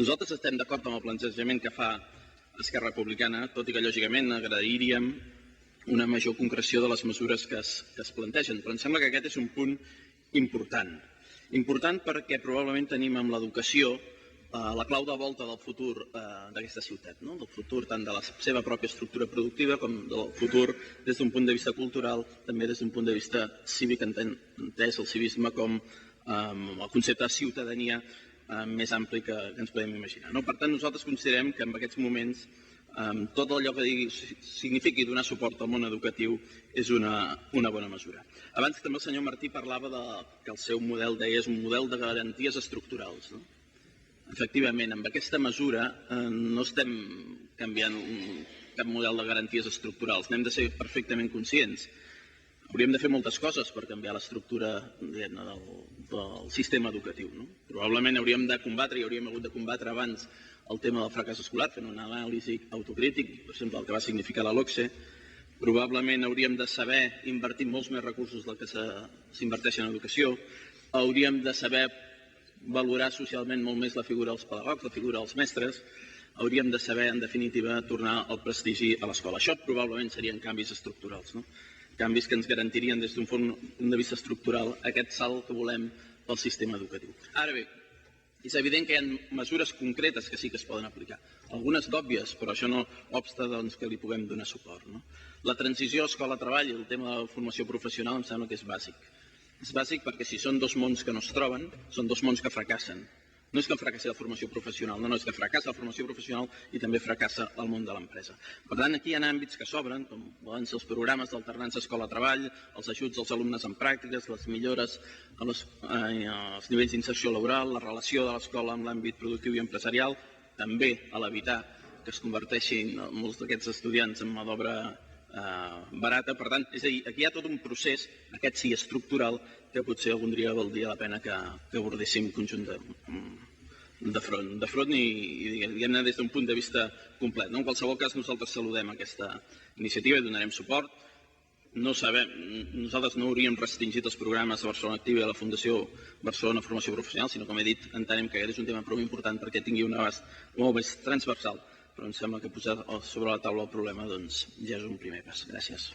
Nosaltres estem d'acord amb el plantejament que fa Esquerra Republicana, tot i que lògicament agrairíem una major concreció de les mesures que es plantegen, però em sembla que aquest és un punt important. Important perquè probablement tenim amb l'educació la clau de volta del futur d'aquesta ciutat, del futur tant de la seva pròpia estructura productiva com del futur des d'un punt de vista cultural, també des d'un punt de vista cívic, entès el civisme com el concepte de ciutadania més ampli que ens podem imaginar. Per tant, nosaltres considerem que en aquests moments tot allò que signifiqui donar suport al món educatiu és una bona mesura. Abans també el senyor Martí parlava que el seu model, deia, és un model de garanties estructurals. Efectivament, amb aquesta mesura no estem canviant cap model de garanties estructurals, n'hem de ser perfectament conscients. Hauríem de fer moltes coses per canviar l'estructura del sistema educatiu. Probablement hauríem de combatre i hauríem hagut de combatre abans el tema del fracàs escolar, fent una anàlisi autocrític, per exemple, el que va significar la LOCSE. Probablement hauríem de saber invertir molts més recursos del que s'inverteix en educació. Hauríem de saber valorar socialment molt més la figura dels pedagogs, la figura dels mestres. Hauríem de saber, en definitiva, tornar el prestigi a l'escola. Això probablement serien canvis estructurals, canvis que ens garantirien des d'un punt de vista estructural aquest salt que volem pel sistema educatiu. Ara bé, és evident que hi ha mesures concretes que sí que es poden aplicar. Algunes d'òbvies, però això no obsta que li puguem donar suport. La transició escola-treball i el tema de la formació professional em sembla que és bàsic. És bàsic perquè si són dos mons que no es troben, són dos mons que fracassen. No és que fracassi la formació professional, no, és que fracassa la formació professional i també fracassa el món de l'empresa. Per tant, aquí hi ha àmbits que s'obren, com poden ser els programes d'alternança escola-treball, els ajuts als alumnes en pràctiques, les millores als nivells d'inserció laboral, la relació de l'escola amb l'àmbit productiu i empresarial, també a l'evitar que es converteixin molts d'aquests estudiants en mà d'obra barata. Per tant, és a dir, aquí hi ha tot un procés, aquest sí estructural, que potser algun dia valdria la pena que abordéssim de front i diguem-ne des d'un punt de vista complet. En qualsevol cas, nosaltres saludem aquesta iniciativa i donarem suport. Nosaltres no hauríem restringit els programes de Barcelona Activa i de la Fundació Barcelona Formació Professional, sinó, com he dit, entenem que aquest és un tema prou important perquè tingui un abast molt més transversal, però em sembla que posar sobre la taula el problema ja és un primer pas. Gràcies.